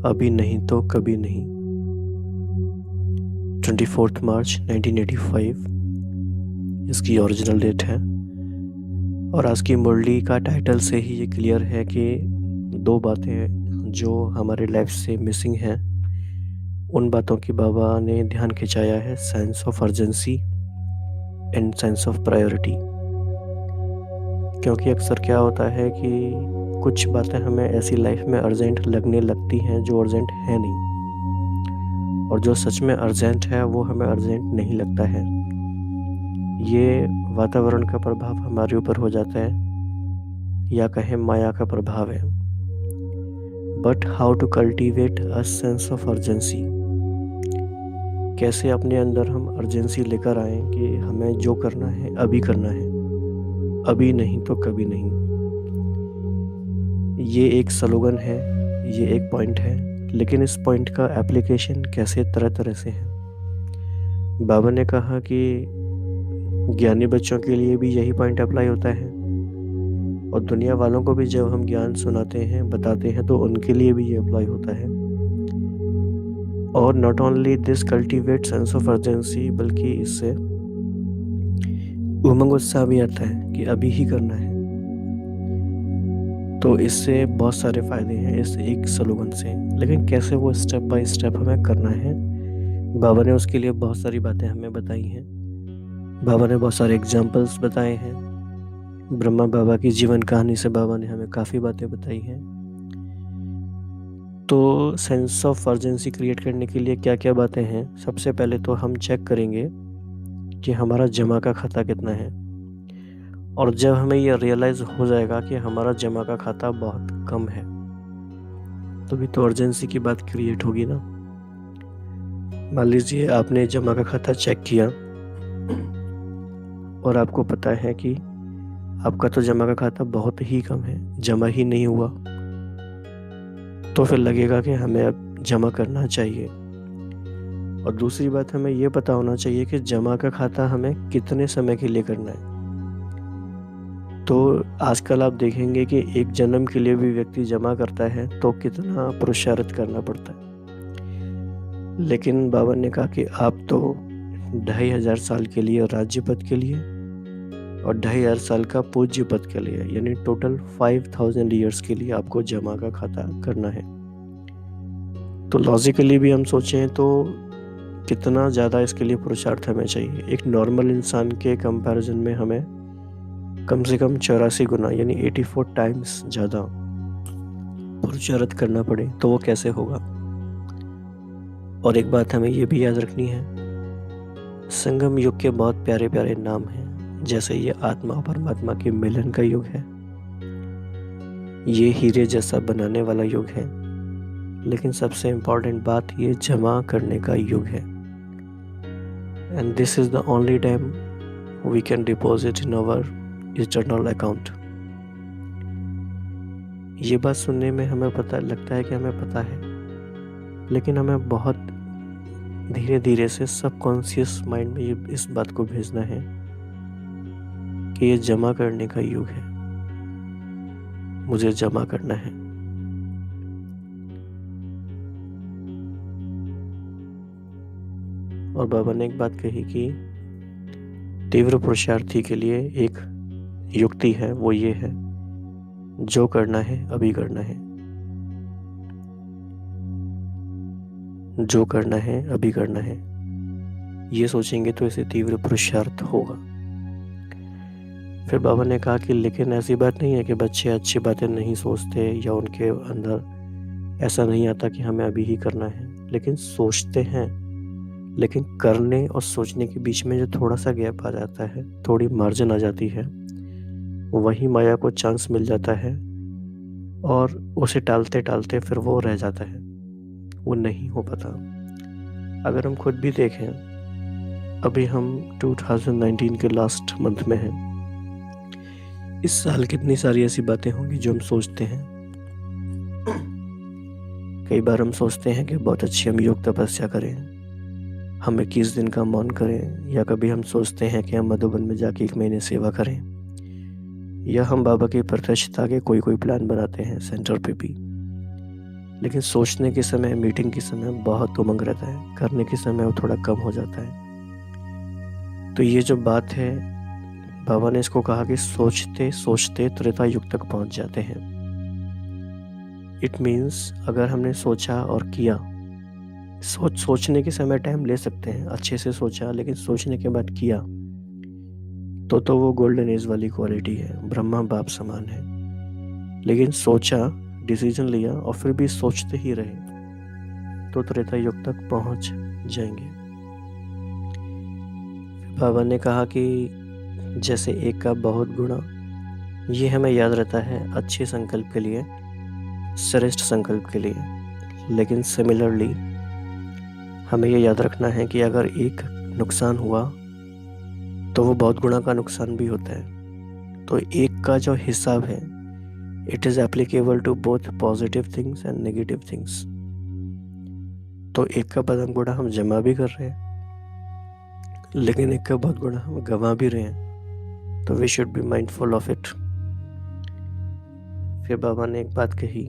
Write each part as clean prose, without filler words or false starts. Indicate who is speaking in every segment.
Speaker 1: अभी नहीं तो कभी नहीं। 24 मार्च 1985 इसकी ओरिजिनल डेट है। और आज की मुरली का टाइटल से ही ये क्लियर है कि दो बातें जो हमारे लाइफ से मिसिंग हैं, उन बातों की बाबा ने ध्यान खिंचाया है। Sense of urgency and sense of priority. क्योंकि अक्सर क्या होता है कि कुछ बातें हमें ऐसी लाइफ में अर्जेंट लगने लगती हैं जो अर्जेंट है नहीं, और जो सच में अर्जेंट है वो हमें अर्जेंट नहीं लगता है। ये वातावरण का प्रभाव हमारे ऊपर हो जाता है, या कहें माया का प्रभाव है। But how to cultivate a sense of urgency. कैसे अपने अंदर हम अर्जेंसी लेकर आए कि हमें जो करना है अभी करना है, अभी नहीं तो कभी नहीं। ये एक स्लोगन है, ये एक पॉइंट है, लेकिन इस पॉइंट का एप्लीकेशन कैसे तरह तरह से है। बाबा ने कहा कि ज्ञानी बच्चों के लिए भी यही पॉइंट अप्लाई होता है, और दुनिया वालों को भी जब हम ज्ञान सुनाते हैं, बताते हैं, तो उनके लिए भी ये अप्लाई होता है। और not only this cultivate sense of urgency, बल्कि इससे उमंग उत्साह भी आता है कि अभी ही करना है। तो इससे बहुत सारे फायदे हैं इस एक स्लोगन से, लेकिन कैसे वो स्टेप बाय स्टेप हमें करना है, बाबा ने उसके लिए बहुत सारी बातें हमें बताई हैं। बाबा ने बहुत सारे एग्जाम्पल्स बताए हैं। ब्रह्मा बाबा की जीवन कहानी से बाबा ने हमें काफ़ी बातें बताई हैं। तो सेंस ऑफ अर्जेंसी क्रिएट करने के लिए क्या क्या बातें हैं। सबसे पहले तो हम चेक करेंगे कि हमारा जमा का खाता कितना है। और जब हमें ये रियलाइज़ हो जाएगा कि हमारा जमा का खाता बहुत कम है, तभी तो अर्जेंसी की बात क्रिएट होगी ना। मान लीजिए आपने जमा का खाता चेक किया और आपको पता है कि आपका तो जमा का खाता बहुत ही कम है, जमा ही नहीं हुआ, तो फिर लगेगा कि हमें अब जमा करना चाहिए। और दूसरी बात, हमें ये पता होना चाहिए कि जमा का खाता हमें कितने समय के लिए करना है। तो आजकल आप देखेंगे कि एक जन्म के लिए भी व्यक्ति जमा करता है तो कितना पुरुषार्थ करना पड़ता है। लेकिन बाबा ने कहा कि आप तो 2500 साल के लिए राज्य पद के लिए और 2500 साल का पूज्य पद के लिए, यानी टोटल 5000 ईयर्स के लिए आपको जमा का खाता करना है। तो लॉजिकली भी हम सोचें तो कितना ज़्यादा इसके लिए पुरुषार्थ हमें चाहिए। एक नॉर्मल इंसान के कंपैरिजन में हमें कम से कम 84 गुना यानी 84 टाइम्स ज़्यादा पुरुषार्थ करना पड़े तो वो कैसे होगा। और एक बात हमें ये भी याद रखनी है, संगम युग के बहुत प्यारे प्यारे नाम हैं। जैसे ये आत्मा और परमात्मा के मिलन का युग है, ये हीरे जैसा बनाने वाला युग है, लेकिन सबसे इम्पोर्टेंट बात, ये जमा करने का युग है। And this is the only time we can deposit in our eternal account. ये बात सुनने में हमें पता लगता है कि हमें पता है, लेकिन हमें बहुत धीरे धीरे से सबकॉन्शियस माइंड में ये इस बात को भेजना है कि ये जमा करने का युग है, मुझे जमा करना है। और बाबा ने एक बात कही कि तीव्र पुरुषार्थी के लिए एक युक्ति है, वो ये है, जो करना है अभी करना है, जो करना है अभी करना है। ये सोचेंगे तो इसे तीव्र पुरुषार्थ होगा। फिर बाबा ने कहा कि लेकिन ऐसी बात नहीं है कि बच्चे अच्छी बातें नहीं सोचते या उनके अंदर ऐसा नहीं आता कि हमें अभी ही करना है, लेकिन सोचते हैं। लेकिन करने और सोचने के बीच में जो थोड़ा सा गैप आ जाता है, थोड़ी मार्जिन आ जाती है, वही माया को चांस मिल जाता है और उसे टालते टालते फिर वो रह जाता है, वो नहीं हो पाता। अगर हम खुद भी देखें, अभी हम 2019 के लास्ट मंथ में हैं। इस साल कितनी सारी ऐसी बातें होंगी जो हम सोचते हैं। कई बार हम सोचते हैं कि बहुत अच्छी हम योग तपस्या करें, हम 21 दिन का मौन करें, या कभी हम सोचते हैं कि हम मधुबन में जाके 1 महीने सेवा करें, या हम बाबा की प्रत्यक्षता के कोई प्लान बनाते हैं सेंटर पे भी। लेकिन सोचने के समय, मीटिंग के समय बहुत उमंग रहता है, करने के समय वो थोड़ा कम हो जाता है। तो ये जो बात है, बाबा ने इसको कहा कि सोचते सोचते त्रेता युग तक पहुंच जाते हैं। इट मीन्स अगर हमने सोचा और किया, सोचने के समय टाइम ले सकते हैं, अच्छे से सोचा लेकिन सोचने के बाद किया, तो वो गोल्डन एज वाली क्वालिटी है, ब्रह्मा बाप समान है। लेकिन सोचा, डिसीजन लिया और फिर भी सोचते ही रहे तो त्रेता युग तक पहुंच जाएंगे। बाबा ने कहा कि जैसे एक का बहुत गुणा, ये हमें याद रहता है अच्छे संकल्प के लिए, श्रेष्ठ संकल्प के लिए। लेकिन सिमिलरली हमें ये याद रखना है कि अगर एक नुकसान हुआ तो वो बहुत गुणा का नुकसान भी होता है। तो एक का जो हिसाब है, it is applicable to both positive things and negative things. तो एक का बदम गुणा हम जमा भी कर रहे हैं, लेकिन एक का बहुत गुणा हम गंवा भी रहे हैं। तो we should be mindful of it. फिर बाबा ने एक बात कही,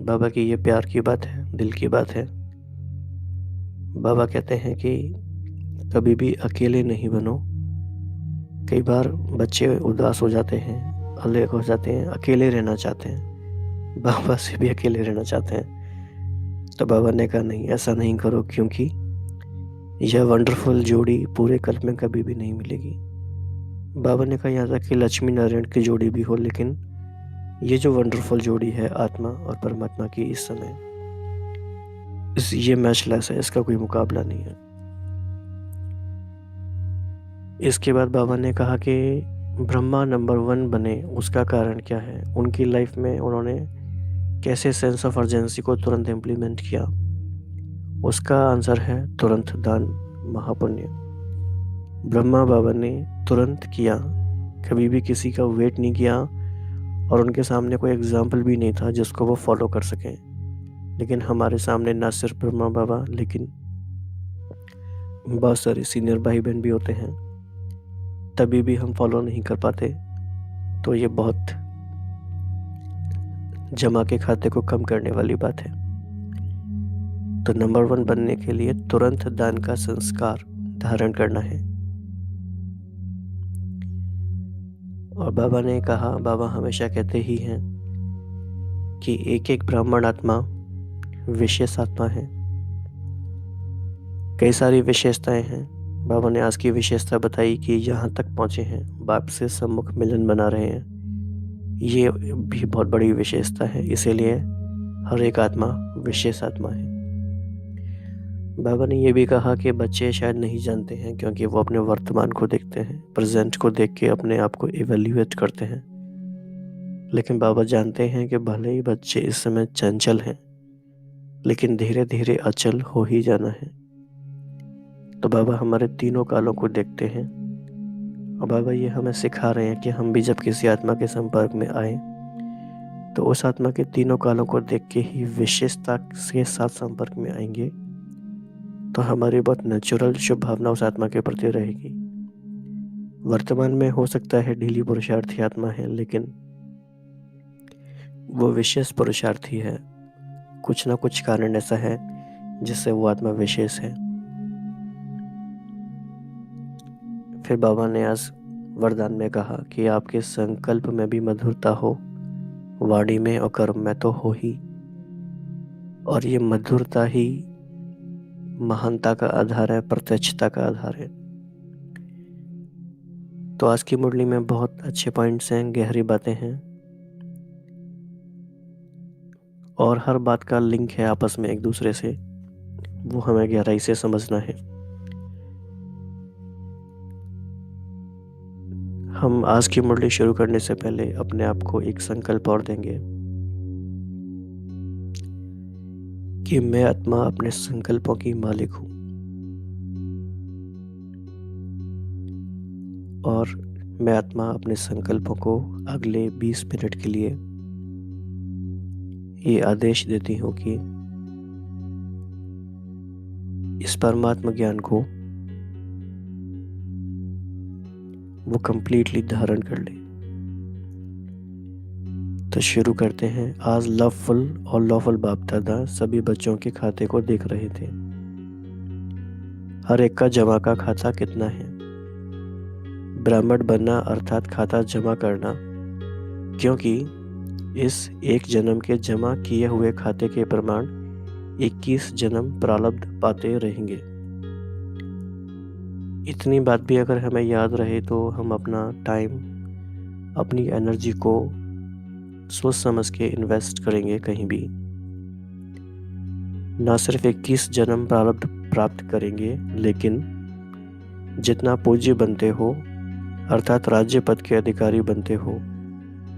Speaker 1: बाबा की ये प्यार की बात है, दिल की बात है। बाबा कहते हैं कि कभी भी अकेले नहीं बनो। कई बार बच्चे उदास हो जाते हैं, अलग हो जाते हैं, अकेले रहना चाहते हैं, बाबा से भी अकेले रहना चाहते हैं। तो बाबा ने कहा नहीं, ऐसा नहीं करो, क्योंकि यह वंडरफुल जोड़ी पूरे कल्प में कभी भी नहीं मिलेगी। बाबा ने कहा यहाँ तक कि लक्ष्मी नारायण की जोड़ी भी हो, लेकिन ये जो वंडरफुल जोड़ी है आत्मा और परमात्मा की, इस समय ये मैचलेस है, इसका कोई मुकाबला नहीं है। इसके बाद बाबा ने कहा कि ब्रह्मा नंबर 1 बने, उसका कारण क्या है, उनकी लाइफ में उन्होंने कैसे सेंस ऑफ अर्जेंसी को तुरंत इम्प्लीमेंट किया। उसका आंसर है तुरंत दान, महापुण्य। ब्रह्मा बाबा ने तुरंत किया, कभी भी किसी का वेट नहीं किया, और उनके सामने कोई एग्जाम्पल भी नहीं था जिसको वो फॉलो कर सकें। लेकिन हमारे सामने ना सिर्फ ब्रह्मा बाबा, लेकिन बहुत सारे सीनियर भाई बहन भी होते हैं, तभी भी हम फॉलो नहीं कर पाते। तो ये बहुत जमा के खाते को कम करने वाली बात है। तो नंबर 1 बनने के लिए तुरंत दान का संस्कार धारण करना है। और बाबा ने कहा, बाबा हमेशा कहते ही हैं कि एक एक ब्राह्मण आत्मा विशेष आत्मा है। कई सारी विशेषताएं हैं। बाबा ने आज की विशेषता बताई कि यहाँ तक पहुँचे हैं, बाप से सम्मुख मिलन बना रहे हैं, ये भी बहुत बड़ी विशेषता है। इसीलिए हर एक आत्मा विशेष आत्मा है। बाबा ने ये भी कहा कि बच्चे शायद नहीं जानते हैं, क्योंकि वो अपने वर्तमान को देखते हैं, प्रेजेंट को देख के अपने आप को इवेल्युएट करते हैं। लेकिन बाबा जानते हैं कि भले ही बच्चे इस समय चंचल हैं, लेकिन धीरे धीरे अचल हो ही जाना है। तो बाबा हमारे तीनों कालों को देखते हैं, और बाबा ये हमें सिखा रहे हैं कि हम भी जब किसी आत्मा के संपर्क में आए तो उस आत्मा के तीनों कालों को देख के ही विशेषता के साथ संपर्क में आएंगे। तो हमारी बहुत नेचुरल शुभ भावना उस आत्मा के प्रति रहेगी। वर्तमान में हो सकता है ढीली पुरुषार्थी आत्मा है, लेकिन वो विशेष पुरुषार्थी है। कुछ ना कुछ कारण ऐसा है जिससे वो आत्मा विशेष है। फिर बाबा ने आज वरदान में कहा कि आपके संकल्प में भी मधुरता हो, वाणी में और कर्म में तो हो ही। और ये मधुरता ही महानता का आधार है, प्रत्यक्षता का आधार है। तो आज की मुरली में बहुत अच्छे पॉइंट्स हैं, गहरी बातें हैं, और हर बात का लिंक है आपस में एक दूसरे से, वो हमें गहराई से समझना है। हम आज की मुरली शुरू करने से पहले अपने आप को एक संकल्प और देंगे कि मैं आत्मा अपने संकल्पों की मालिक हूँ, और मैं आत्मा अपने संकल्पों को अगले 20 मिनट के लिए ये आदेश देती हूँ कि इस परमात्मा ज्ञान को वो कंप्लीटली धारण कर ले। तो शुरू करते हैं। आज लवफुल और लॉफुल बाप दादा सभी बच्चों के खाते को देख रहे थे। हर एक का जमा का खाता कितना है। ब्राह्मण बनना अर्थात खाता जमा करना, क्योंकि इस एक जन्म के जमा किए हुए खाते के प्रमाण 21 जन्म प्रारब्ध पाते रहेंगे। इतनी बात भी अगर हमें याद रहे तो हम अपना टाइम, अपनी एनर्जी को सोच समझ के इन्वेस्ट करेंगे कहीं भी। ना सिर्फ 21 जन्म प्रारब्ध प्राप्त करेंगे, लेकिन जितना पूज्य बनते हो अर्थात राज्य पद के अधिकारी बनते हो,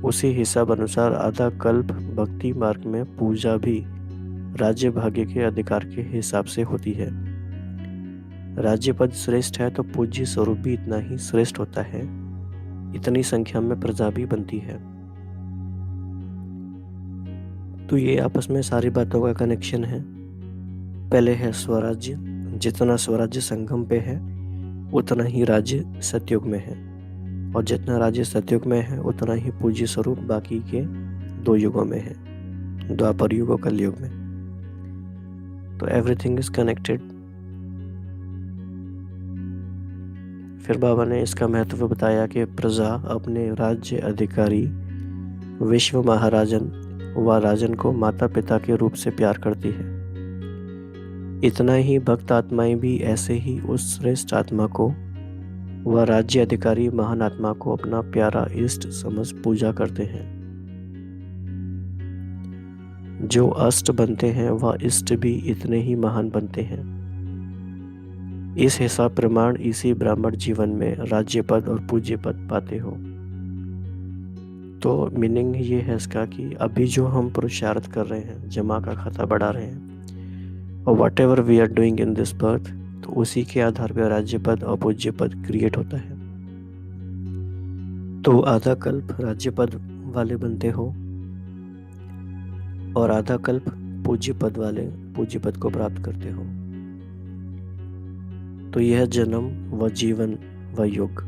Speaker 1: उसी हिसाब अनुसार आधा कल्प भक्ति मार्ग में पूजा भी राज्य भाग्य के अधिकार के हिसाब से होती है। राज्य पद श्रेष्ठ है तो पूज्य स्वरूप भी इतना ही श्रेष्ठ होता है। इतनी संख्या में प्रजा भी बनती है। तो ये आपस में सारी बातों का कनेक्शन है। पहले है स्वराज्य। जितना स्वराज्य संगम पे है उतना ही राज्य सतयुग में है, और जितना राज्य सतयुग में है उतना ही पूज्य स्वरूप बाकी के 2 युगों में है, द्वापर युग और कलयुग में। तो एवरीथिंग इज कनेक्टेड। फिर बाबा ने इसका महत्व बताया कि प्रजा अपने राज्य अधिकारी विश्व महाराजन व राजन को माता पिता के रूप से प्यार करती है। इतना ही भक्त आत्माएं भी ऐसे ही उस श्रेष्ठ आत्मा को व राज्य अधिकारी महान आत्मा को अपना प्यारा इष्ट समझ पूजा करते हैं। जो अष्ट बनते हैं वह इष्ट भी इतने ही महान बनते हैं। इस हिसाब प्रमाण इसी ब्राह्मण जीवन में राज्य पद और पूज्य पद पाते हो। तो मीनिंग ये है इसका कि अभी जो हम पुरुषार्थ कर रहे हैं, जमा का खाता बढ़ा रहे हैं, और whatever we are doing in this birth, तो उसी के आधार पर राज्य पद और पूज्य पद क्रिएट होता है। तो आधा कल्प राज्य पद वाले बनते हो और आधा कल्प पूज्य पद वाले पूज्य पद को प्राप्त करते हो। तो यह जन्म व जीवन व युग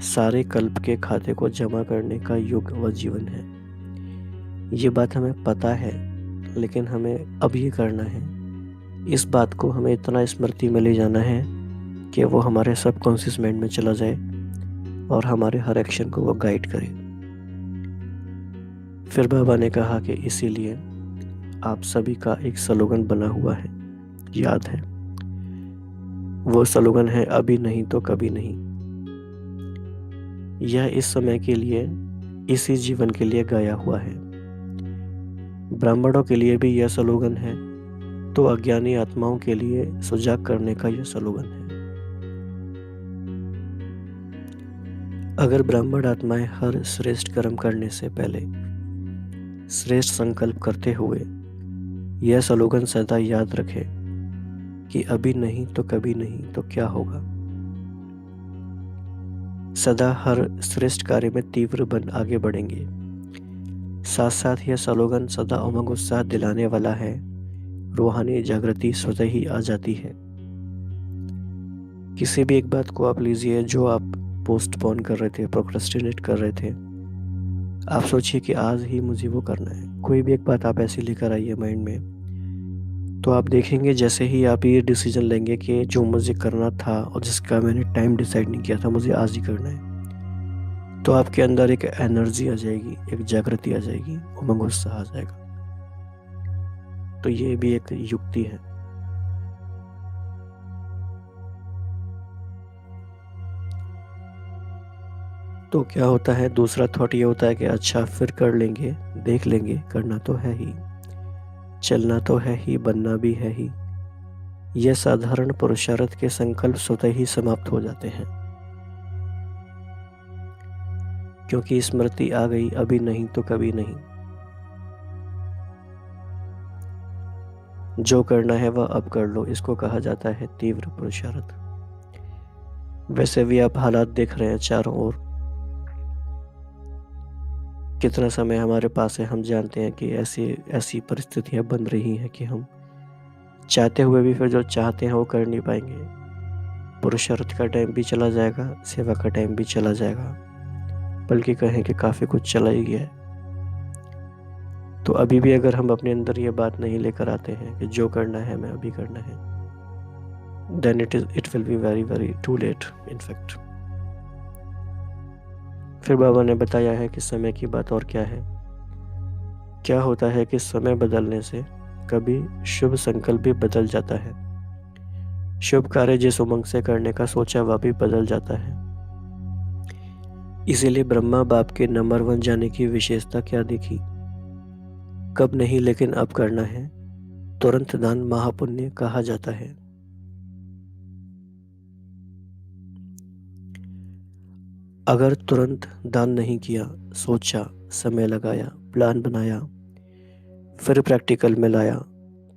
Speaker 1: सारे कल्प के खाते को जमा करने का युग व जीवन है। ये बात हमें पता है, लेकिन हमें अब ये करना है। इस बात को हमें इतना स्मृति में ले जाना है कि वो हमारे सबकॉन्शियस माइंड में चला जाए और हमारे हर एक्शन को वो गाइड करे। फिर बाबा ने कहा कि इसीलिए आप सभी का एक स्लोगन बना हुआ है, याद है? वो स्लोगन है, अभी नहीं तो कभी नहीं। यह इस समय के लिए, इसी जीवन के लिए गाया हुआ है। ब्राह्मणों के लिए भी यह स्लोगन है, तो अज्ञानी आत्माओं के लिए सुजाग करने का यह स्लोगन है। अगर ब्राह्मण आत्माएं हर श्रेष्ठ कर्म करने से पहले श्रेष्ठ संकल्प करते हुए यह स्लोगन सदा याद रखें कि अभी नहीं तो कभी नहीं तो क्या होगा, सदा हर श्रेष्ठ कार्य में तीव्र बन आगे बढ़ेंगे। साथ साथ यह स्लोगन सदा उमंग उत्साह दिलाने वाला है। रूहानी जागृति स्वतः ही आ जाती है। किसी भी एक बात को आप लीजिए जो आप पोस्टपोन कर रहे थे, प्रोक्रेस्टिनेट कर रहे थे। आप सोचिए कि आज ही मुझे वो करना है। कोई भी एक बात आप ऐसी लेकर आइए माइंड में, तो आप देखेंगे जैसे ही आप ये डिसीजन लेंगे कि जो मुझे करना था और जिसका मैंने टाइम डिसाइड नहीं किया था, मुझे आज ही करना है, तो आपके अंदर एक एनर्जी आ जाएगी, एक जागृति आ जाएगी, उमंग उत्साह आ जाएगा। तो ये भी एक युक्ति है। तो क्या होता है, दूसरा थॉट ये होता है कि अच्छा फिर कर लेंगे, देख लेंगे, करना तो है ही, चलना तो है ही, बनना भी है ही। यह साधारण पुरुषार्थ के संकल्प स्वतः ही समाप्त हो जाते हैं, क्योंकि स्मृति आ गई, अभी नहीं तो कभी नहीं। जो करना है वह अब कर लो, इसको कहा जाता है तीव्र पुरुषार्थ। वैसे भी आप हालात देख रहे हैं चारों ओर, कितना समय हमारे पास है। हम जानते हैं कि ऐसी परिस्थितियां बन रही हैं कि हम चाहते हुए भी फिर जो चाहते हैं वो कर नहीं पाएंगे। पुरुषार्थ का टाइम भी चला जाएगा, सेवा का टाइम भी चला जाएगा, बल्कि कहें कि काफ़ी कुछ चला ही गया है। तो अभी भी अगर हम अपने अंदर ये बात नहीं लेकर आते हैं कि जो करना है हमें अभी करना है, then it will be very very too late in fact। फिर बाबा ने बताया है कि समय की बात और क्या है। क्या होता है कि समय बदलने से कभी शुभ संकल्प भी बदल जाता है। शुभ कार्य जिस उमंग से करने का सोचा वह भी बदल जाता है। इसीलिए ब्रह्मा बाप के नंबर 1 जाने की विशेषता क्या देखी, कब नहीं लेकिन अब करना है, तुरंत दान महापुण्य कहा जाता है। अगर तुरंत दान नहीं किया, सोचा, समय लगाया, प्लान बनाया, फिर प्रैक्टिकल में लाया,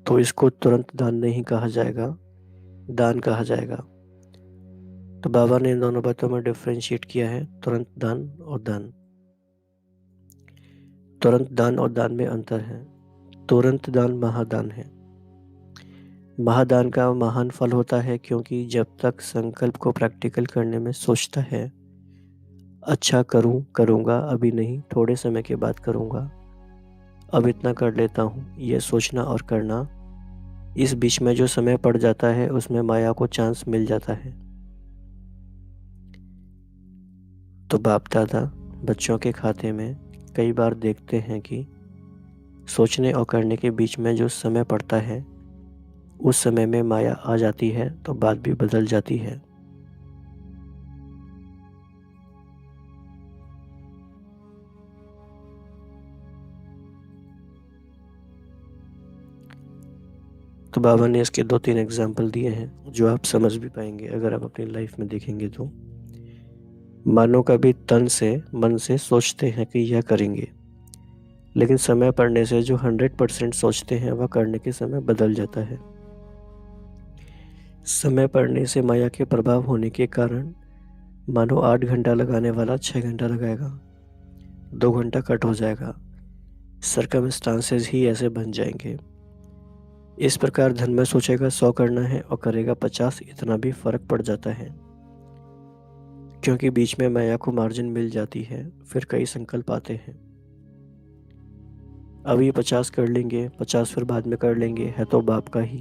Speaker 1: तो इसको तुरंत दान नहीं कहा जाएगा, दान कहा जाएगा। तो बाबा ने इन दोनों बातों में डिफरेंशिएट किया है, तुरंत दान और दान। तुरंत दान और दान में अंतर है। तुरंत दान महादान है। महादान का महान फल होता है क्योंकि जब तक संकल्प को प्रैक्टिकल करने में सोचता है, अच्छा करूँगा, अभी नहीं, थोड़े समय के बाद करूँगा, अब इतना कर लेता हूँ, ये सोचना और करना, इस बीच में जो समय पड़ जाता है उसमें माया को चांस मिल जाता है। तो बाप दादा बच्चों के खाते में कई बार देखते हैं कि सोचने और करने के बीच में जो समय पड़ता है उस समय में माया आ जाती है तो बात भी बदल जाती है। तो बाबा ने इसके 2-3 एग्जाम्पल दिए हैं जो आप समझ भी पाएंगे अगर आप अपनी लाइफ में देखेंगे तो। मानो कभी तन से मन से सोचते हैं कि यह करेंगे, लेकिन समय पड़ने से जो 100% सोचते हैं वह करने के समय बदल जाता है। समय पड़ने से माया के प्रभाव होने के कारण मानो 8 घंटा लगाने वाला 6 घंटा लगाएगा, 2 घंटा कट हो जाएगा। सर्कमस्टांसेस ही ऐसे बन जाएंगे। इस प्रकार धन में सोचेगा 100 करना है और करेगा 50, इतना भी फर्क पड़ जाता है क्योंकि बीच में माया को मार्जिन मिल जाती है। फिर कई संकल्प आते हैं, अभी 50 कर लेंगे, 50 फिर बाद में कर लेंगे, है तो बाप का ही,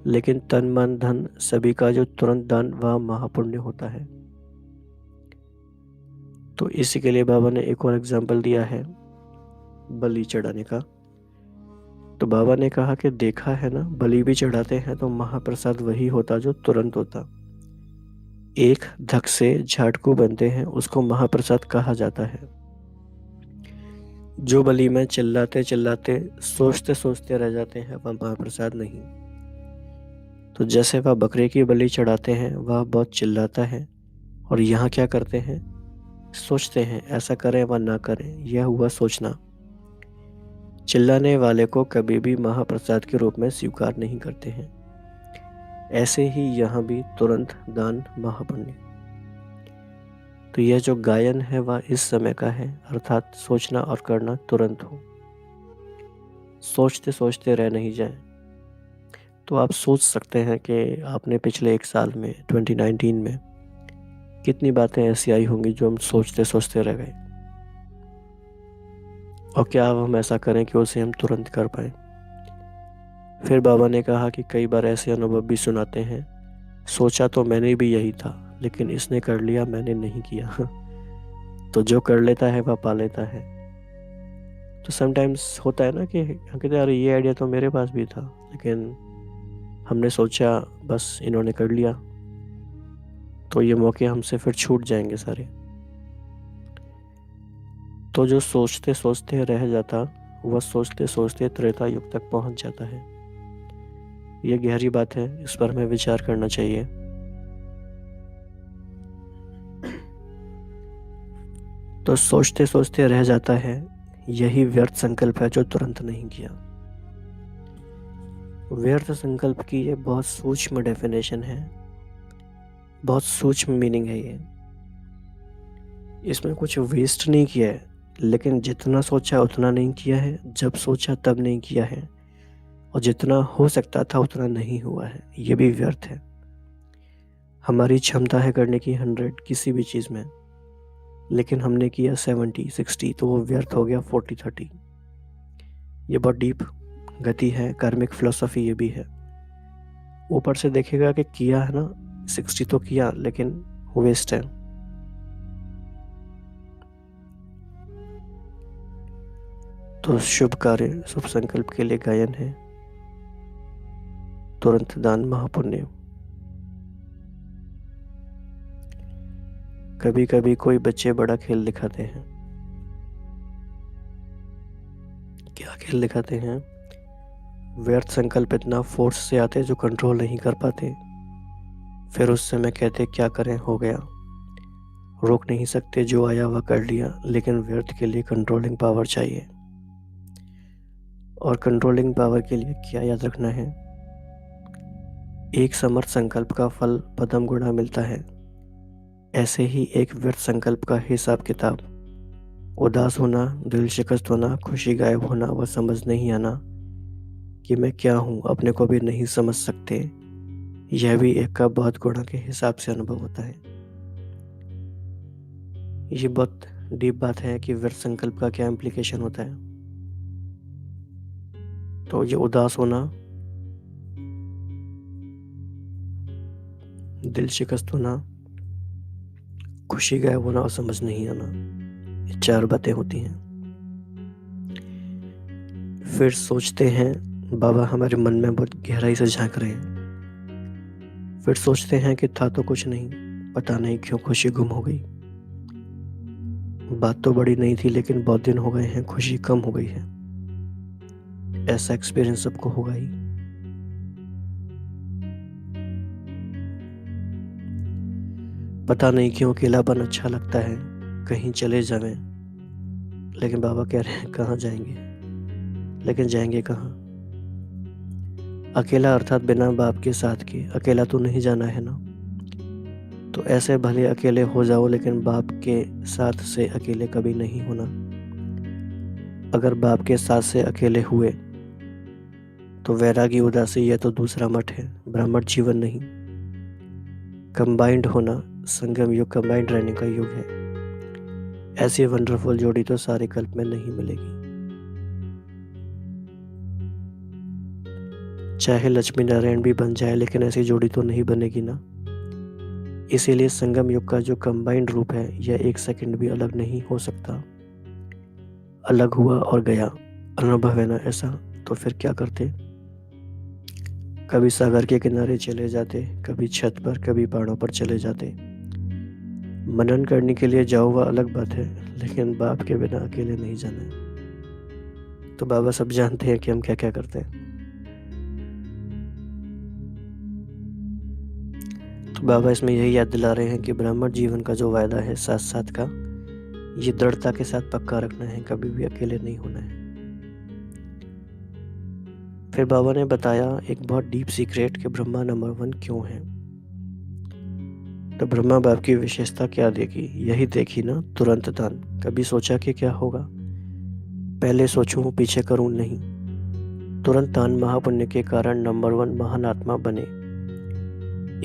Speaker 1: लेकिन तन मन धन सभी का जो तुरंत दान वह महापुण्य होता है। तो इसी के लिए बाबा ने एक और एग्जाम्पल दिया है बलि चढ़ाने का। तो बाबा ने कहा कि देखा है ना, बलि भी चढ़ाते हैं तो महाप्रसाद वही होता जो तुरंत होता। एक धक से झाटकू बनते हैं उसको महाप्रसाद कहा जाता है। जो बलि में चिल्लाते चिल्लाते सोचते सोचते रह जाते हैं वह महाप्रसाद नहीं। तो जैसे वह बकरे की बलि चढ़ाते हैं वह बहुत चिल्लाता है, और यहाँ क्या करते हैं, सोचते हैं ऐसा करें व ना करें, यह हुआ सोचना। चिल्लाने वाले को कभी भी महाप्रसाद के रूप में स्वीकार नहीं करते हैं। ऐसे ही यहाँ भी तुरंत दान महापुण्य। तो यह जो गायन है वह इस समय का है, अर्थात सोचना और करना तुरंत हो, सोचते सोचते रह नहीं जाए। तो आप सोच सकते हैं कि आपने पिछले 1 साल में 2019 में कितनी बातें ऐसी आई होंगी जो हम सोचते सोचते रह गए, और क्या अब हम ऐसा करें कि उसे हम तुरंत कर पाए। फिर बाबा ने कहा कि कई बार ऐसे अनुभव भी सुनाते हैं, सोचा तो मैंने भी यही था लेकिन इसने कर लिया, मैंने नहीं किया। तो जो कर लेता है वह पा लेता है। तो समटाइम्स होता है ना कि हम कहते हैं अरे ये आइडिया तो मेरे पास भी था, लेकिन हमने सोचा बस इन्होंने कर लिया, तो ये मौके हमसे फिर छूट जाएंगे सारे। तो जो सोचते सोचते रह जाता वह सोचते सोचते त्रेता युग तक पहुंच जाता है। यह गहरी बात है, इस पर हमें विचार करना चाहिए। तो सोचते सोचते रह जाता है, यही व्यर्थ संकल्प है जो तुरंत नहीं किया। व्यर्थ संकल्प की ये बहुत सूक्ष्म डेफिनेशन है, बहुत सूक्ष्म मीनिंग है ये। इसमें कुछ वेस्ट नहीं किया है, लेकिन जितना सोचा उतना नहीं किया है, जब सोचा तब नहीं किया है, और जितना हो सकता था उतना नहीं हुआ है, ये भी व्यर्थ है। हमारी क्षमता है करने की 100 किसी भी चीज़ में, लेकिन हमने किया 70-60, तो वो व्यर्थ हो गया 40-30। ये बहुत डीप गति है, कार्मिक फिलोसफी ये भी है। ऊपर से देखेगा कि किया है ना, 60 तो किया लेकिन वेस्ट है। तो शुभ कार्य, शुभ संकल्प के लिए गायन है तुरंत दान महापुण्य। कभी कभी कोई बच्चे बड़ा खेल दिखाते हैं। क्या खेल दिखाते हैं? व्यर्थ संकल्प इतना फोर्स से आते जो कंट्रोल नहीं कर पाते, फिर उस समय कहते क्या करें, हो गया। रोक नहीं सकते, जो आया वह कर लिया, लेकिन व्यर्थ के लिए कंट्रोलिंग पावर चाहिए। और कंट्रोलिंग पावर के लिए क्या याद रखना है? एक समर्थ संकल्प का फल पदम गुणा मिलता है, ऐसे ही एक व्यर्थ संकल्प का हिसाब किताब। उदास होना, दिल शिकस्त होना, खुशी गायब होना, वह समझ नहीं आना कि मैं क्या हूँ, अपने को भी नहीं समझ सकते, यह भी एक का बहुत गुणा के हिसाब से अनुभव होता है। ये बहुत डीप बात है कि व्यर्थ संकल्प का क्या इम्प्लीकेशन होता है। तो ये उदास होना, दिल शिकस्त होना, खुशी गायब होना और समझ नहीं आना, ये 4 बातें होती हैं। फिर सोचते हैं बाबा हमारे मन में बहुत गहराई से झांक रहे हैं। फिर सोचते हैं कि था तो कुछ नहीं, पता नहीं क्यों खुशी गुम हो गई। बात तो बड़ी नहीं थी, लेकिन बहुत दिन हो गए हैं, खुशी कम हो गई है। ऐसा एक्सपीरियंस सबको होगा ही। पता नहीं क्यों अकेलापन अच्छा लगता है, कहीं चले जावें, लेकिन बाबा कह रहे हैं कहाँ जाएंगे, लेकिन जाएंगे कहाँ? अकेला अर्थात बिना बाप के साथ के, अकेला तो नहीं जाना है ना। तो ऐसे भले अकेले हो जाओ, लेकिन बाप के साथ से अकेले कभी नहीं होना। अगर बाप के साथ से अकेले हुए तो वैरागी उदासी यह तो दूसरा मठ है, ब्राह्मण जीवन नहीं। कंबाइंड होना, संगम युग कंबाइंड रहने का युग है। ऐसी वंडरफुल जोड़ी तो सारे कल्प में नहीं मिलेगी। चाहे लक्ष्मी नारायण भी बन जाए, लेकिन ऐसी जोड़ी तो नहीं बनेगी ना। इसीलिए संगम युग का जो कंबाइंड रूप है, यह एक सेकंड भी अलग नहीं हो सकता। अलग हुआ और गया, अनुभव है ना ऐसा, तो फिर क्या करते? कभी सागर के किनारे चले जाते, कभी छत पर, कभी पहाड़ों पर चले जाते। मनन करने के लिए जाओ वह अलग बात है, लेकिन बाप के बिना अकेले नहीं जाना है। तो बाबा सब जानते हैं कि हम क्या क्या करते हैं। तो बाबा इसमें यही याद दिला रहे हैं कि ब्राह्मण जीवन का जो वायदा है साथ साथ का, ये दृढ़ता के साथ पक्का रखना है, कभी भी अकेले नहीं होना है। फिर बाबा ने बताया एक बहुत डीप सीक्रेट कि ब्रह्मा नंबर 1 क्यों है। तो ब्रह्मा बाप की विशेषता क्या देखी? यही देखी ना, तुरंत दान। कभी सोचा कि क्या होगा, पहले सोचूं पीछे करूं? नहीं, तुरंत दान महापुण्य के कारण नंबर 1 महान आत्मा बने।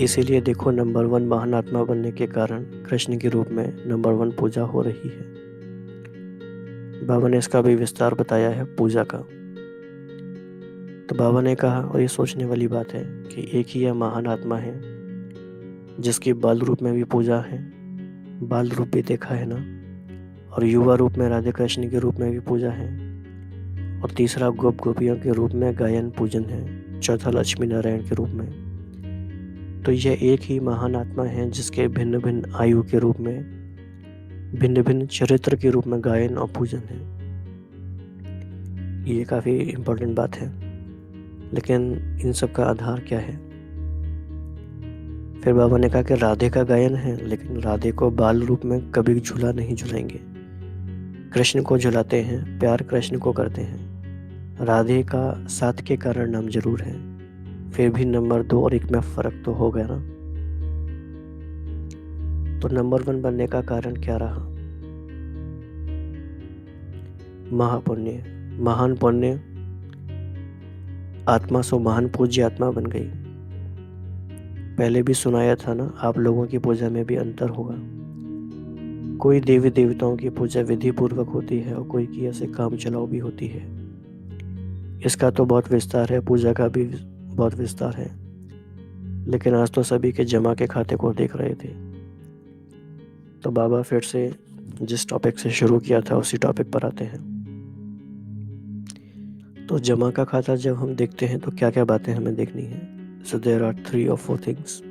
Speaker 1: इसीलिए देखो, नंबर 1 महान आत्मा बनने के कारण कृष्ण के रूप में नंबर 1 पूजा हो रही है। बाबा ने इसका भी विस्तार बताया है पूजा का। तो बाबा ने कहा, और ये सोचने वाली बात है, कि एक ही यह महान आत्मा है जिसकी बाल रूप में भी पूजा है, बाल रूप भी देखा है ना, और युवा रूप में राधे कृष्ण के रूप में भी पूजा है, और तीसरा गोप गोपियों के रूप में गायन पूजन है, चौथा लक्ष्मी नारायण के रूप में। तो यह एक ही महान आत्मा है जिसके भिन्न भिन्न आयु के रूप में, भिन्न भिन्न चरित्र के रूप में गायन और पूजन है। ये काफ़ी इम्पोर्टेंट बात है। लेकिन इन सब का आधार क्या है? फिर बाबा ने कहा कि राधे का गायन है, लेकिन राधे को बाल रूप में कभी झूला नहीं झुलाएंगे। कृष्ण को झुलाते हैं, प्यार कृष्ण को करते हैं। राधे का साथ के कारण नाम जरूर है, फिर भी नंबर 2 और 1 में फर्क तो हो गया ना। तो नंबर 1 बनने का कारण क्या रहा? महापुण्य, महान पुण्य। आत्मा सो महान पूज्य आत्मा बन गई। पहले भी सुनाया था ना, आप लोगों की पूजा में भी अंतर होगा। कोई देवी देवताओं की पूजा विधि पूर्वक होती है, और कोई की ऐसे काम चलाओ भी होती है। इसका तो बहुत विस्तार है, पूजा का भी बहुत विस्तार है, लेकिन आज तो सभी के जमा के खाते को देख रहे थे। तो बाबा फिर से जिस टॉपिक से शुरू किया था उसी टॉपिक पर आते हैं। तो जमा का खाता जब हम देखते हैं तो क्या क्या बातें हमें देखनी है। So there are 3 or 4 things.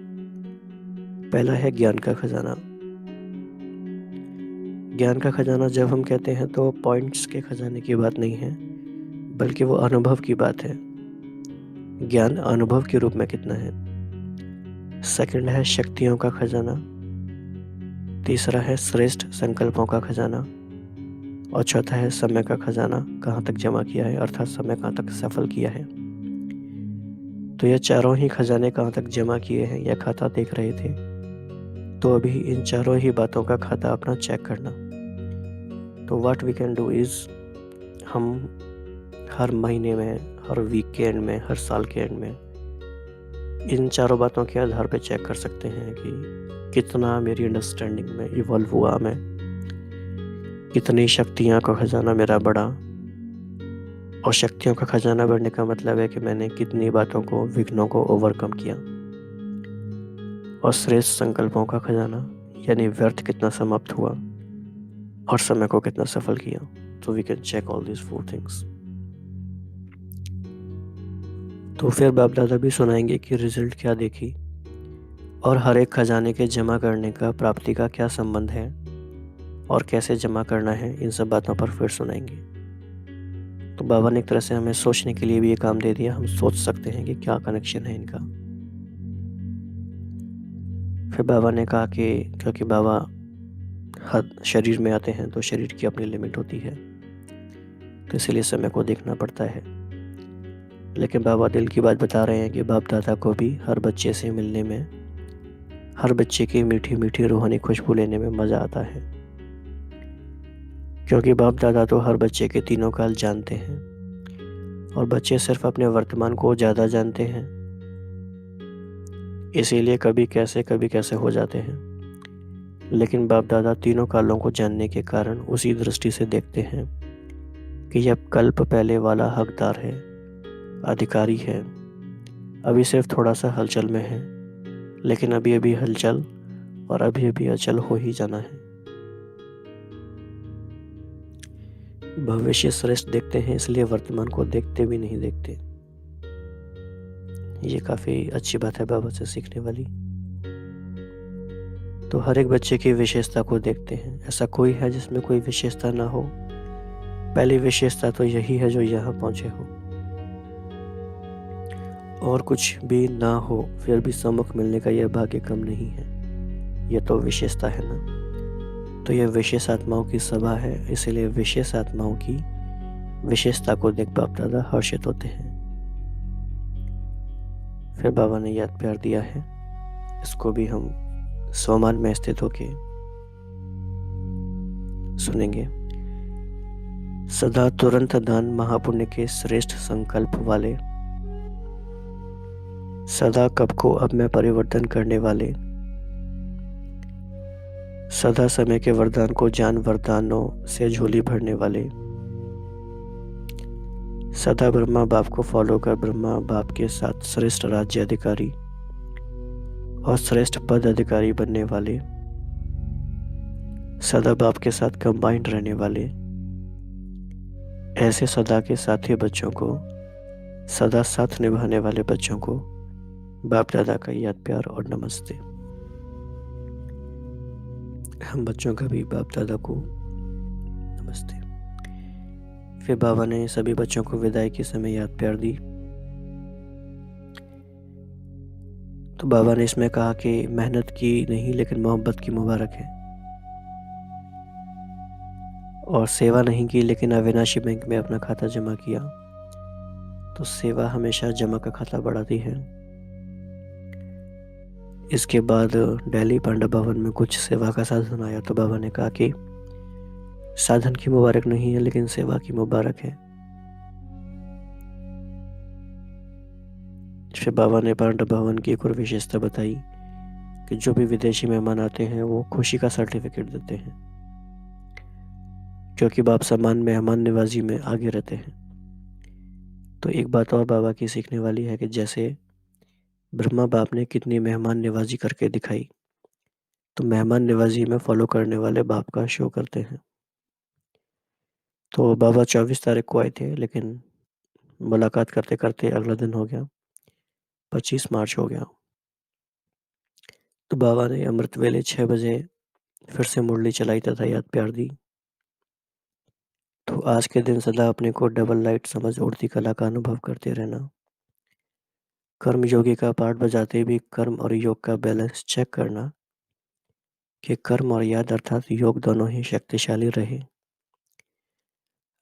Speaker 1: पहला है ज्ञान का खजाना। ज्ञान का खजाना जब हम कहते हैं तो पॉइंट्स के खजाने की बात नहीं है, बल्कि वो अनुभव की बात है। ज्ञान अनुभव के रूप में कितना है। सेकंड है शक्तियों का खजाना। तीसरा है श्रेष्ठ संकल्पों का खजाना। और चौथा है समय का खजाना, कहाँ तक जमा किया है, अर्थात समय कहाँ तक सफल किया है। तो ये चारों ही खजाने कहाँ तक जमा किए हैं या खाता देख रहे थे। तो अभी इन चारों ही बातों का खाता अपना चेक करना। तो what we can do is, हम हर महीने में, हर वीक के एंड में, हर साल के एंड में इन चारों बातों के आधार पे चेक कर सकते हैं कि कितना मेरी अंडरस्टैंडिंग में इवॉल्व हुआ मैं, कितनी शक्तियाँ का खजाना मेरा बढ़ा। और शक्तियों का खजाना बढ़ने का मतलब है कि मैंने कितनी बातों को, विघ्नों को ओवरकम किया। और श्रेष्ठ संकल्पों का खजाना यानी व्यर्थ कितना समाप्त हुआ और समय को कितना सफल किया। तो we can check all this 4 things. तो फिर बाप दादा भी सुनाएंगे कि रिजल्ट क्या देखी और हर एक खजाने के जमा करने का प्राप्ति का क्या संबंध है और कैसे जमा करना है, इन सब बातों पर फिर सुनाएंगे। तो बाबा ने एक तरह से हमें सोचने के लिए भी ये काम दे दिया, हम सोच सकते हैं कि क्या कनेक्शन है इनका। फिर बाबा ने कहा कि क्योंकि बाबा हर शरीर में आते हैं तो शरीर की अपनी लिमिट होती है, तो इसलिए समय को देखना पड़ता है। लेकिन बाबा दिल की बात बता रहे हैं कि बाप दादा को भी हर बच्चे से मिलने में, हर बच्चे की मीठी मीठी रूहानी खुशबू लेने में मज़ा आता है। क्योंकि बाप दादा तो हर बच्चे के तीनों काल जानते हैं और बच्चे सिर्फ अपने वर्तमान को ज़्यादा जानते हैं, इसीलिए कभी कैसे हो जाते हैं। लेकिन बाप दादा तीनों कालों को जानने के कारण उसी दृष्टि से देखते हैं कि यह कल्प पहले वाला हकदार है, अधिकारी है, अभी सिर्फ थोड़ा सा हलचल में है, लेकिन अभी अभी हलचल और अभी अभी अचल हो ही जाना है। भविष्य श्रेष्ठ देखते हैं, इसलिए वर्तमान को देखते भी नहीं देखते। ये काफ़ी अच्छी बात है बाबा से सीखने वाली। तो हर एक बच्चे की विशेषता को देखते हैं, ऐसा कोई है जिसमें कोई विशेषता ना हो। पहली विशेषता तो यही है जो यहाँ पहुँचे हो, और कुछ भी ना हो फिर भी सम्मुख मिलने का यह भाग्य कम नहीं है। यह तो विशेषता है ना। तो यह विशेष आत्माओं की सभा है, इसलिए विशेष आत्माओं की विशेषता को देख बाप दादा हर्षित होते हैं। फिर बाबा ने याद प्यार दिया है, इसको भी हम स्वमान में स्थित होके सुनेंगे। सदा तुरंत दान महापुण्य के श्रेष्ठ संकल्प वाले, सदा कब को अब में परिवर्तन करने वाले, सदा समय के वरदान को जान वरदानों से झोली भरने वाले, सदा ब्रह्मा बाप को फॉलो कर ब्रह्मा बाप के साथ श्रेष्ठ राज्य अधिकारी और श्रेष्ठ पद अधिकारी बनने वाले, सदा बाप के साथ कंबाइंड रहने वाले, ऐसे सदा के साथी बच्चों को, सदा साथ निभाने वाले बच्चों को बाप दादा का याद प्यार और नमस्ते। हम बच्चों का भी बाप दादा को नमस्ते। फिर बाबा ने सभी बच्चों को विदाई के समय याद प्यार दी। तो बाबा ने इसमें कहा कि मेहनत की नहीं लेकिन मोहब्बत की मुबारक है, और सेवा नहीं की लेकिन अविनाशी बैंक में अपना खाता जमा किया। तो सेवा हमेशा जमा का खाता बढ़ाती है। इसके बाद दिल्ली पांडा भवन में कुछ सेवा का साधन आया, तो बाबा ने कहा कि साधन की मुबारक नहीं है लेकिन सेवा की मुबारक है। फिर बाबा ने पांडा भवन की एक और विशेषता बताई कि जो भी विदेशी मेहमान आते हैं वो खुशी का सर्टिफिकेट देते हैं, क्योंकि बाप समान मेहमान नवाजी में आगे रहते हैं। तो एक बात और बाबा की सीखने वाली है कि जैसे ब्रह्मा बाप ने कितनी मेहमान नवाजी करके दिखाई, तो मेहमान नवाजी में फॉलो करने वाले बाप का शो करते हैं। तो बाबा 24 तारीख को आए थे, लेकिन मुलाकात करते करते अगला दिन हो गया, 25 मार्च हो गया। तो बाबा ने अमृत वेले 6 बजे फिर से मुरली चलाई तथा याद प्यार दी। तो आज के दिन सदा अपने को डबल लाइट समझ उड़ती कला का अनुभव करते रहना। कर्म योगी का पाठ बजाते भी कर्म और योग का बैलेंस चेक करना कि कर्म और याद अर्थात योग दोनों ही शक्तिशाली रहे।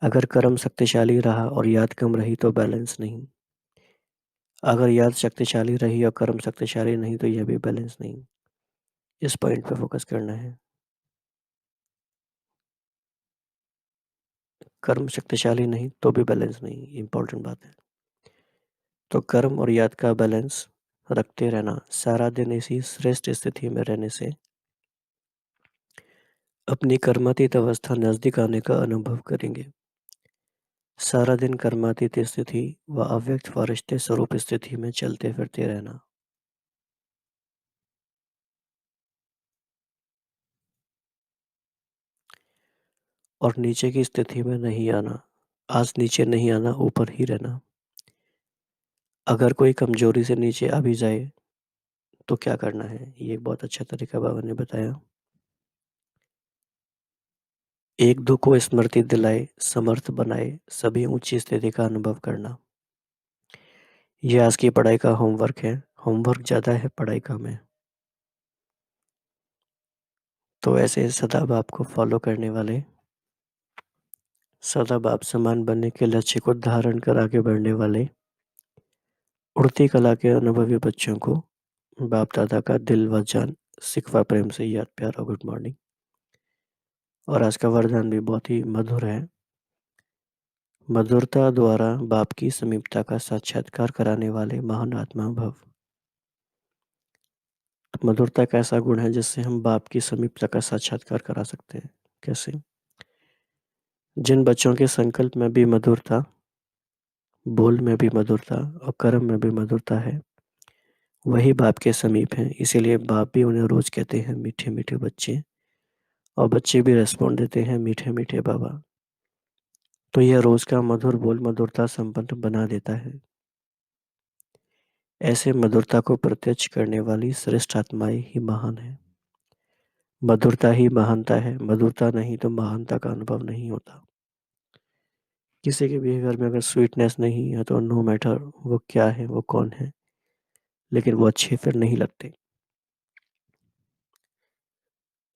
Speaker 1: अगर कर्म शक्तिशाली रहा और याद कम रही तो बैलेंस नहीं। अगर याद शक्तिशाली रही और कर्म शक्तिशाली नहीं तो यह भी बैलेंस नहीं। इस पॉइंट पे फोकस करना है। कर्म शक्तिशाली नहीं तो भी बैलेंस नहीं, इंपॉर्टेंट बात है। तो कर्म और याद का बैलेंस रखते रहना, सारा दिन इसी श्रेष्ठ स्थिति में रहने से अपनी कर्मातीत अवस्था नजदीक आने का अनुभव करेंगे। सारा दिन कर्मातीत स्थिति व अव्यक्त फरिश्ते स्वरूप स्थिति में चलते फिरते रहना। और नीचे की स्थिति में नहीं आना। आज नीचे नहीं आना, ऊपर ही रहना। अगर कोई कमजोरी से नीचे आ भी जाए तो क्या करना है, ये एक बहुत अच्छा तरीका बाबा ने बताया। एक दो को स्मृति दिलाए, समर्थ बनाए, सभी ऊंची स्थिति का अनुभव करना। ये आज की पढ़ाई का होमवर्क है। होमवर्क ज्यादा है, पढ़ाई कम है। तो ऐसे सदा बाप को फॉलो करने वाले, सदा बाप समान बनने के लक्ष्य को धारण कर आगे बढ़ने वाले उड़ती कला के अनुभवी बच्चों को बाप दादा का दिल व जान सिखवा प्रेम से याद प्यार और गुड मॉर्निंग। और आज का वरदान भी बहुत ही मधुर है। मधुरता द्वारा बाप की समीपता का साक्षात्कार कराने वाले महान आत्मा भव। तो मधुरता एक ऐसा गुण है जिससे हम बाप की समीपता का साक्षात्कार करा सकते हैं। कैसे? जिन बच्चों के संकल्प में भी मधुरता, बोल में भी मधुरता और कर्म में भी मधुरता है, वही बाप के समीप हैं। इसीलिए बाप भी उन्हें रोज कहते हैं मीठे मीठे बच्चे, और बच्चे भी रेस्पॉन्ड देते हैं मीठे मीठे बाबा। तो यह रोज का मधुर बोल मधुरता संपन्न बना देता है। ऐसे मधुरता को प्रत्यक्ष करने वाली श्रेष्ठ आत्माएं ही महान है। मधुरता ही महानता है। मधुरता नहीं तो महानता का अनुभव नहीं होता। किसी के बिहेवियर में अगर स्वीटनेस नहीं है तो नो मैटर वो क्या है, वो कौन है, लेकिन वो अच्छे फिर नहीं लगते।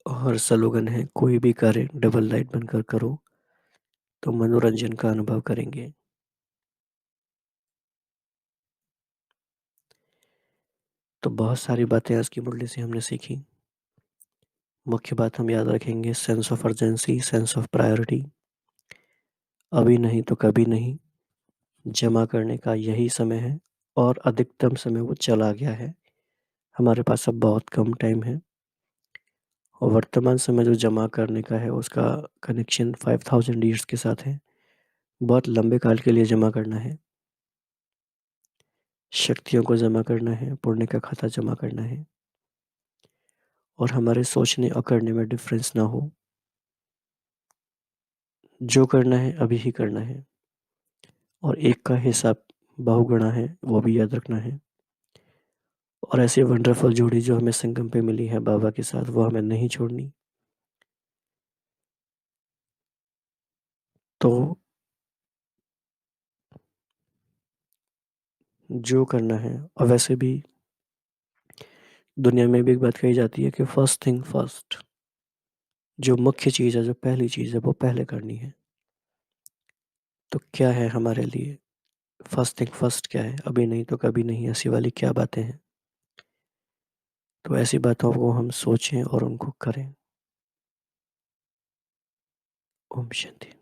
Speaker 1: और स्लोगन है, कोई भी कार्य डबल लाइट बनकर करो तो मनोरंजन का अनुभव करेंगे। तो बहुत सारी बातें आज की मुरली से हमने सीखी। मुख्य बात हम याद रखेंगे, sense of urgency, sense of priority. अभी नहीं तो कभी नहीं, जमा करने का यही समय है। और अधिकतम समय वो चला गया है, हमारे पास अब बहुत कम टाइम है। और वर्तमान समय जो जमा करने का है उसका कनेक्शन 5000 ईयर्स के साथ है। बहुत लंबे काल के लिए जमा करना है। शक्तियों को जमा करना है, पुण्य का खाता जमा करना है। और हमारे सोचने और करने में डिफरेंस ना हो। जो करना है अभी ही करना है। और एक का हिसाब बहुगुणा है, वो भी याद रखना है। और ऐसी वंडरफुल जोड़ी जो हमें संगम पे मिली है बाबा के साथ, वो हमें नहीं छोड़नी। तो जो करना है, और वैसे भी दुनिया में भी एक बात कही जाती है कि फर्स्ट थिंग फर्स्ट। जो मुख्य चीज़ है, जो पहली चीज़ है, वो पहले करनी है। तो क्या है हमारे लिए फर्स्ट थिंग फर्स्ट? क्या है? अभी नहीं तो कभी नहीं, ऐसी वाली क्या बातें हैं? तो ऐसी बातों को हम सोचें और उनको करें। ओम शांति।